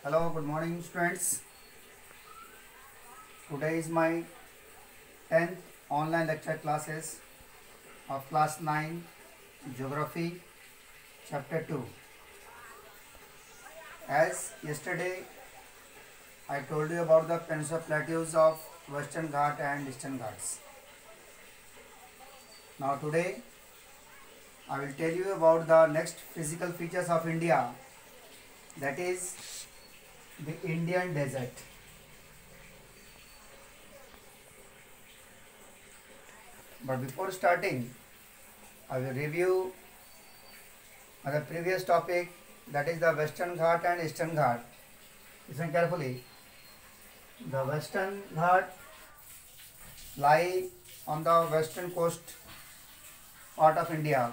Hello, good morning students. Today is my 10th online lecture classes of class 9 Geography chapter 2. As yesterday I told you about the peninsular plateaus of Western Ghat and Eastern Ghats. Now today I will tell you about the next physical features of India, that is the Indian desert. But before starting, I will review the previous topic, that is the Western Ghat and Eastern Ghat. Listen carefully. The Western Ghat lie on the western coast part of India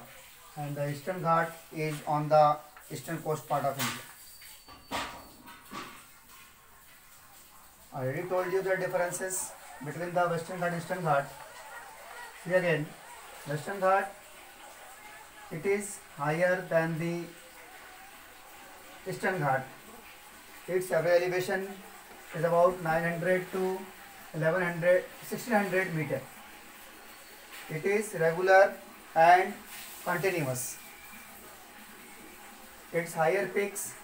and the Eastern Ghat is on the eastern coast part of India. I already told you the differences between the Western Ghat and Eastern Ghat. See again, Western Ghat, it is higher than the Eastern Ghat. Its average elevation is about 900 to 1600 meter. It is regular and continuous. Its higher peaks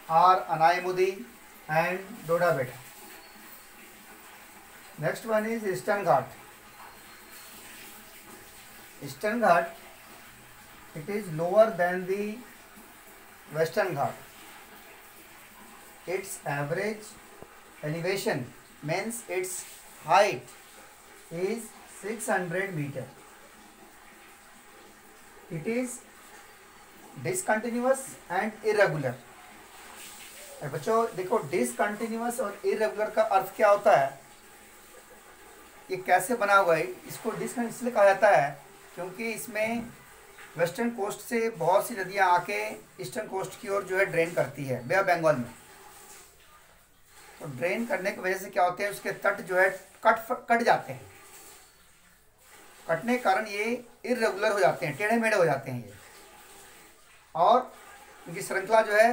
are Anaimudi and Doda Beta. Next one is Eastern Ghat. Eastern Ghat, it is lower than the Western Ghat. Its average elevation means its height is 600 meter. It is discontinuous and irregular. बच्चों देखो, discontinuous और irregular का अर्थ क्या होता है, ये कैसे बना हुआ है। इसको डिसकंटिन्यूअस इसलिए कहा जाता है क्योंकि इसमें वेस्टर्न कोस्ट से बहुत सी नदियां आके ईस्टर्न कोस्ट की ओर जो है ड्रेन करती है बे ऑफ बंगाल में। तो ड्रेन करने की वजह से क्या होते हैं, उसके तट जो है कट जाते हैं। कटने के कारण ये इरेगुलर हो जाते हैं, टेढ़े मेढ़े हो जाते हैं ये, और इनकी श्रृंखला जो है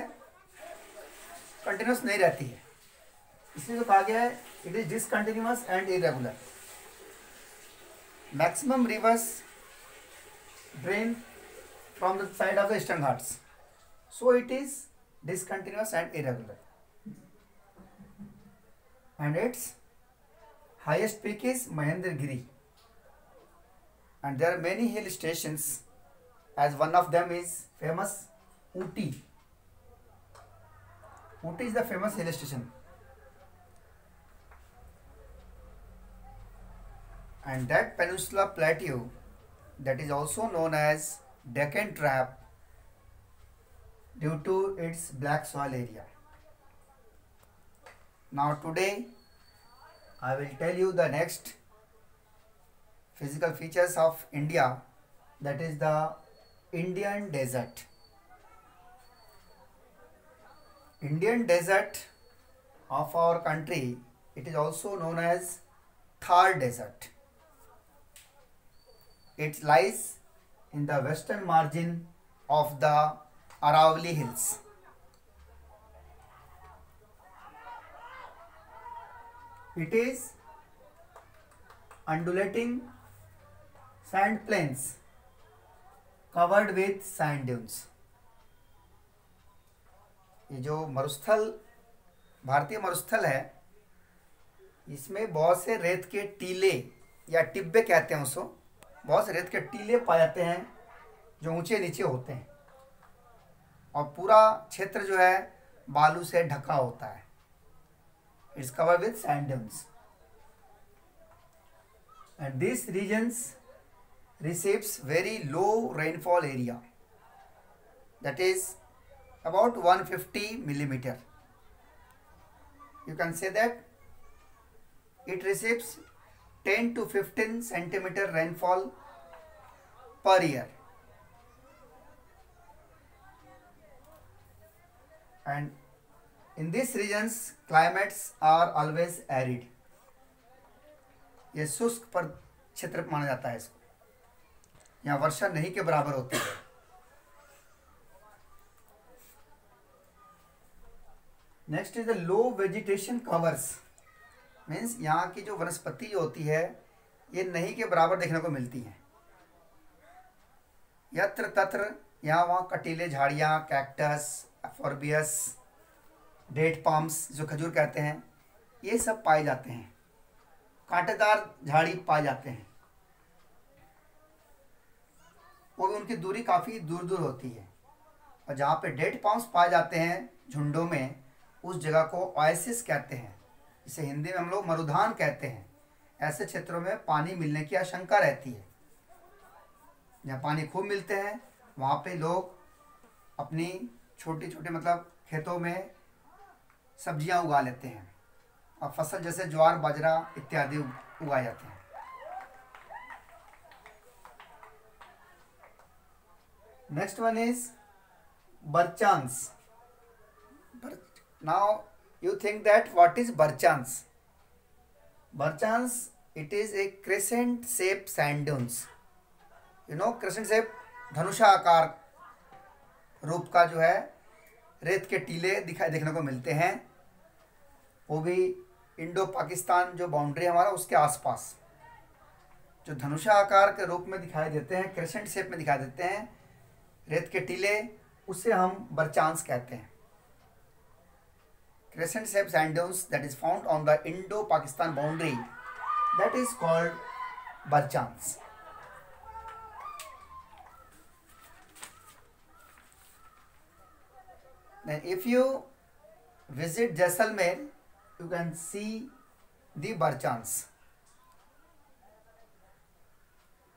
कंटिन्यूस नहीं रहती है। इसलिए तो कहा गया है it is discontinuous and irregular. Maximum reverse drain from the side of the Eastern Ghats, so it is discontinuous and irregular, and its highest peak is Mahendragiri, and there are many hill stations, as one of them is famous Ooty. Ooty is the famous hill station, and that peninsula plateau, that is also known as Deccan Trap due to its black soil area. Now today I will tell you the next physical features of India, that is the Indian desert. Indian desert of our country, it is also known as Thar Desert. It lies in the western margin of the Aravalli Hills. It is undulating sand plains covered with sand dunes. ये जो मरुस्थल, भारतीय मरुस्थल है, इसमें बहुत से रेत के टीले या टिब्बे कहते हैं उसको, बहुत से रेत के टीले पाए जाते हैं जो ऊंचे नीचे होते हैं, और पूरा क्षेत्र जो है बालू से ढका होता है। It's covered with sand dunes, and this regions receives very low rainfall area, that is about 150 millimeter. You can say that it receives 10 to 15 centimeter rainfall per year, and in these regions climates are always arid. ये शुष्क पर क्षेत्र माना जाता है इसको, यहाँ वर्षा नहीं के बराबर होती है। Next is the low vegetation covers, means यहाँ की जो वनस्पति होती है ये नहीं के बराबर देखने को मिलती है। यत्र तत्र यहाँ वहाँ कटीले झाड़ियाँ, कैक्टस, फॉरबियस, डेट पाम्स जो खजूर कहते हैं, ये सब पाए जाते हैं। कांटेदार झाड़ी पाए जाते हैं, वो भी उनकी दूरी काफ़ी दूर दूर होती है। और जहाँ पे डेट पाम्स पाए जाते हैं झुंडों में, उस जगह को ओएसिस कहते हैं, इसे हिंदी में हम लोग मरुधान कहते हैं। ऐसे क्षेत्रों में पानी मिलने की आशंका रहती है। जहाँ पानी खूब मिलते हैं वहाँ पे लोग अपनी छोटी छोटी मतलब खेतों में सब्जियां उगा लेते हैं और फसल जैसे ज्वार, बाजरा इत्यादि उगाए जाते हैं। नेक्स्ट वन इज बर्चांस। Now you think that what is Barchans? Barchans, it is a crescent shaped sand dunes. You know crescent shape, Dhanusha आकार रूप का जो है रेत के टीले दिखाई देखने को मिलते हैं, वो भी इंडो पाकिस्तान जो बाउंड्री है हमारा उसके आसपास जो धनुषा आकार के रूप में दिखाई देते हैं, क्रेसेंट शेप में दिखाई देते हैं रेत के टीले, उसे हम बर्चांस कहते हैं। Crescent shaped sand dunes that is found on the Indo-Pakistan boundary, that is called Barchans. Then if you visit Jaisalmer, you can see the Barchans.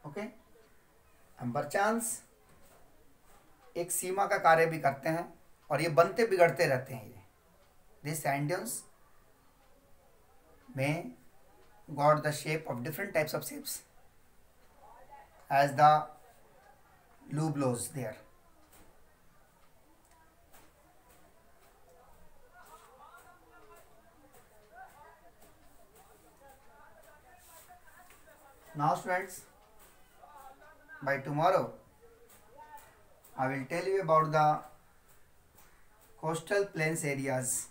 Okay? हम Barchans एक सीमा का कार्य भी करते हैं और ये बनते बिगड़ते रहते हैं। These sand dunes may got the shape of different types of shapes as the loo blows there. Now students, by tomorrow I will tell you about the coastal plains areas.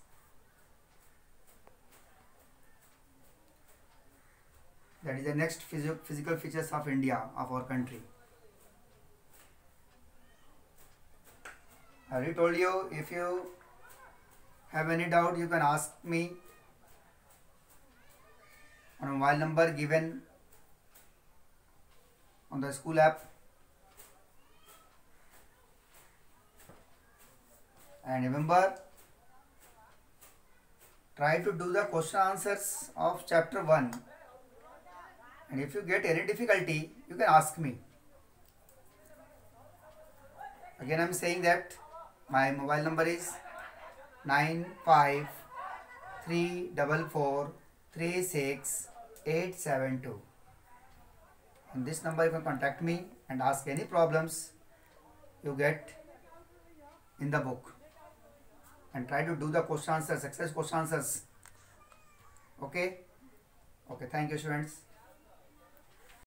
That is the next physical features of India, of our country. I already told you, if you have any doubt you can ask me on a mobile number given on the school app. And remember, try to do the question answers of chapter 1. And if you get any difficulty, you can ask me. Again I am saying that my mobile number is 9534436872. On this number you can contact me and ask any problems you get in the book. And try to do the question answers, exercise question answers. Okay? Okay, thank you students.